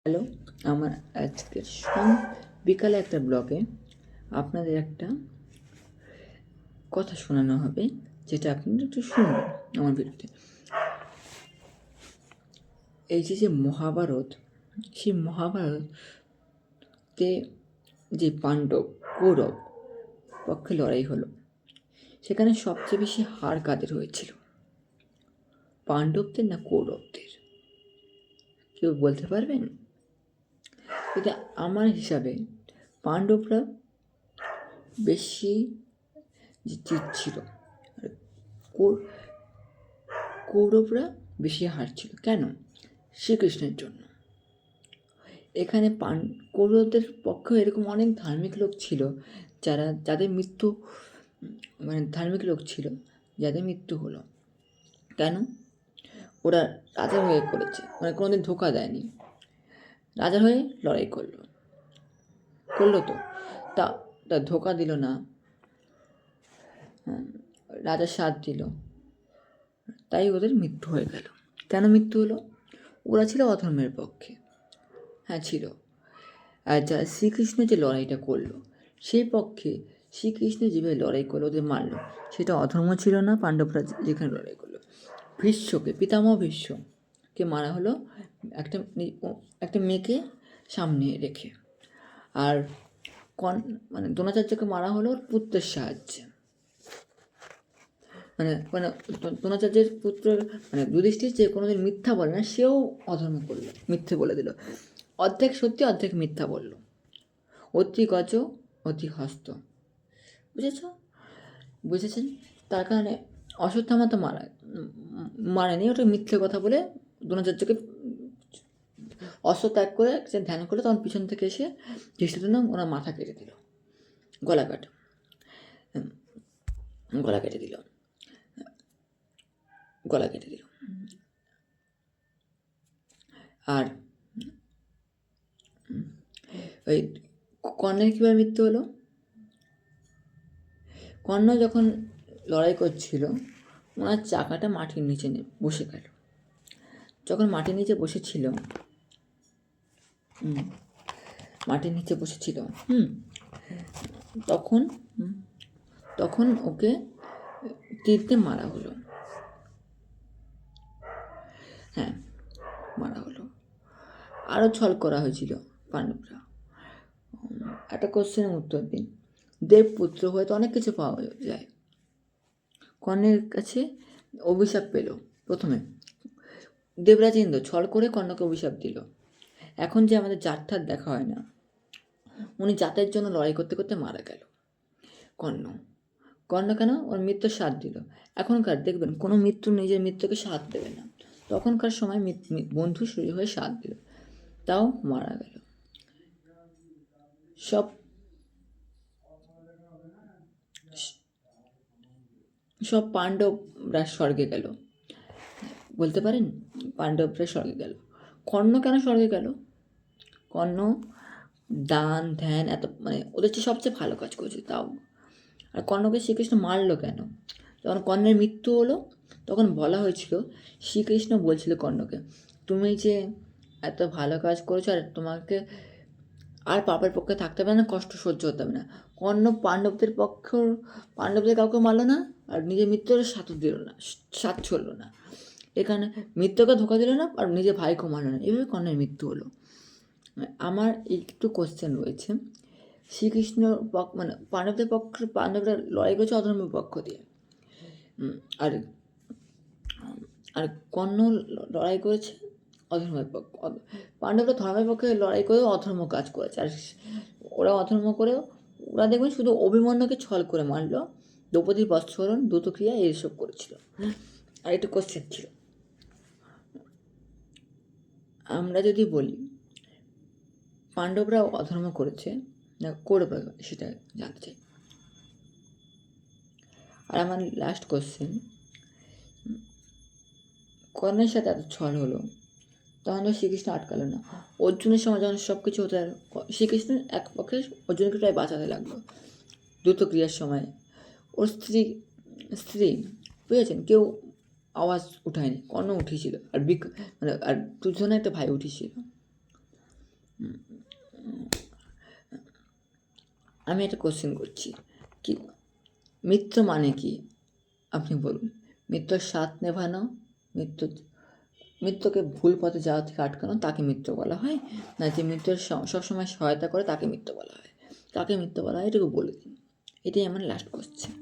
Hello, আমার আজকের বিকালে একটা ব্লগে আপনাদের একটা কথা শোনানো হবে, যেটা আপনারা একটু শুনবেন আমার ভিডিওতে। এই যে মহাভারত, সেই মহাভারতে যে পাণ্ডব কৌরব পক্ষে লড়াই হলো, সেখানে সবচেয়ে বেশি হার কাদের হয়েছিল, পাণ্ডবদের না কৌরবদের? কেউ বলতে পারবেন? এটা আমার হিসাবে পাণ্ডবরা বেশি জিতছিল, আর কৌরবরা বেশি হারছিল। কেন? শ্রীকৃষ্ণের জন্য। এখানে কৌরবদের পক্ষেও এরকম অনেক ধার্মিক লোক ছিল, যাদের মৃত্যু, ধার্মিক লোক ছিল যাদের মৃত্যু হলো। কেন? ওরা রাজার হয়ে করেছে, কোনোদিন ধোকা দেয়নি, রাজার হয়ে লড়াই করলো তো তা ধোকা দিল না, রাজার সাথ দিল, তাই ওদের মৃত্যু হয়ে গেল। কেন মৃত্যু হলো? ওরা ছিল অধর্মের পক্ষে। হ্যাঁ, ছিল। আর যারা শ্রীকৃষ্ণ যে লড়াইটা করলো, সেই পক্ষে শ্রীকৃষ্ণ যেভাবে লড়াই করলো, ওদের মারলো, সেটা অধর্ম ছিল না? পাণ্ডবরা যেখানে লড়াই করলো, ভীষ্মকে, পিতামহ ভীষ্মকে মারা হলো একটা মেয়েকে সামনে রেখে। আর দ্রোণাচার্যকে মারা হলো ওর পুত্রের সাহায্যে। দ্রোণাচার্যের পুত্র যুধিষ্ঠির যে কোনোদিন মিথ্যা বলে না, সেও অধর্ম করলো, মিথ্যে বলে দিল, অর্ধেক সত্যি অর্ধেক মিথ্যা বলল। অতি গজ অতি হস্ত, বুঝেছেন? তার কারণে অশ্বত্থামা তো মারেনি, ওটা মিথ্যে কথা বলে দ্রোণাচার্যকে অস্ত্র ত্যাগ করে সে ধ্যান করে, তখন পিছন থেকে এসে ধৃষ্টদ্যুম্ন ওনার মাথা কেটে দিল, গলা কেটে দিল। আর ওই কর্ণের কীভাবে মৃত্যু হলো? কর্ণ যখন লড়াই করছিল, ওনার চাকাটা মাটির নিচে বসে গেল। যখন মাটির নিচে বসেছিল, তখন ওকে তীরতে মারা হলো। হ্যাঁ, মারা হলো। আরও ছল করা হয়েছিল পাণ্ডবরা। একটা কোশ্চেনের উত্তর দিন। দেবপুত্র হয়তো অনেক কিছু পাওয়া যায়। কর্ণের কাছে অভিশাপ পেল। প্রথমে দেবরাজ ইন্দ্র ছল করে কর্ণকে অভিশাপ দিল। এখন যে আমাদের জাতঠাত দেখা হয় না, উনি জাতের জন্য লড়াই করতে করতে মারা গেল। কর্ণ কেন? ওর মৃত্যুর সাথ দিল। এখনকার দেখবেন কোনো মৃত্যু নিজের মৃত্যুকে সাথ দেবে না, তখনকার সময় বন্ধু শুরু হয়ে সাথ দিল, তাও মারা গেল। সব পাণ্ডবরা স্বর্গে গেল। বলতে পারেন? পাণ্ডবরা স্বর্গে গেল। কর্ণ কেন স্বর্গে গেল? কর্ণ দান ধ্যান এত ওদের চেয়ে সবচেয়ে ভালো কাজ করেছে, তাও। আর কর্ণকে শ্রীকৃষ্ণ মারলো কেন? যখন কর্ণের মৃত্যু হলো, তখন বলা হয়েছিল, শ্রীকৃষ্ণ বলছিল কর্ণকে, তুমি যে এত ভালো কাজ করেছো, আর তোমাকে আর পাপের পক্ষে থাকতে হবে না, কষ্ট সহ্য হতে হবে না। কর্ণ পাণ্ডবদের কাউকে মারলো না, আর নিজের মৃত্যুর সাথ ছড়ল না। এখানে মৃত্যুকে ধোকা দিল না, আর নিজের ভাইকেও মারল না। এভাবে কর্ণের মৃত্যু হলো। আমার একটু কোশ্চেন রয়েছে। শ্রীকৃষ্ণ পাণ্ডবরা লড়াই করেছে অধর্মের পক্ষ দিয়ে, আর আর কর্ণ লড়াই করেছে অধর্মের পক্ষ। পাণ্ডবরা ধর্মের পক্ষে লড়াই করেও অধর্ম কাজ করেছে, আর ওরা অধর্ম করেও ওরা দেখবেন শুধু অভিমন্যুকে ছল করে মারলো, দ্রৌপদীর বস্ত্রহরণ, দ্রুতক্রিয়া এইসব করেছিল। আর একটু কোশ্চেন ছিল, আমরা যদি বলি পাণ্ডবরা অধর্ম করেছে না কৌরবরা, সেটা জানতে চাই। আর আমার লাস্ট কোশ্চেন, কর্ণের সাথে এত ছল হলো, তখন তো শ্রীকৃষ্ণ আটকালো না। অর্জুনের সময় যখন সব কিছু হতে, শ্রীকৃষ্ণ এক পক্ষে অর্জুনকে প্রায় বাঁচাতে লাগলো। দ্রুত ক্রিয়ার সময় ওর স্ত্রী বুঝেছেন, কেউ আওয়াজ উঠায়নি, কর্ণ উঠেছিল, আর আর দুজনে একটা ভাই উঠেছিল। আমি একটা কোশ্চেন করছি, কি মিত্র মানে কি আপনি বলুন। মিত্রর স্বাদ নেভানো, মিত্রকে ভুল পথে যাওয়া থেকে আটকানো, তাকে মিত্র বলা হয়। না যে মিত্রের সবসময় সহায়তা করে তাকে মিত্র বলা হয়? কাকে মিত্র বলা হয় এটুকু বলে দিন। এটাই আমার লাস্ট কোশ্চেন।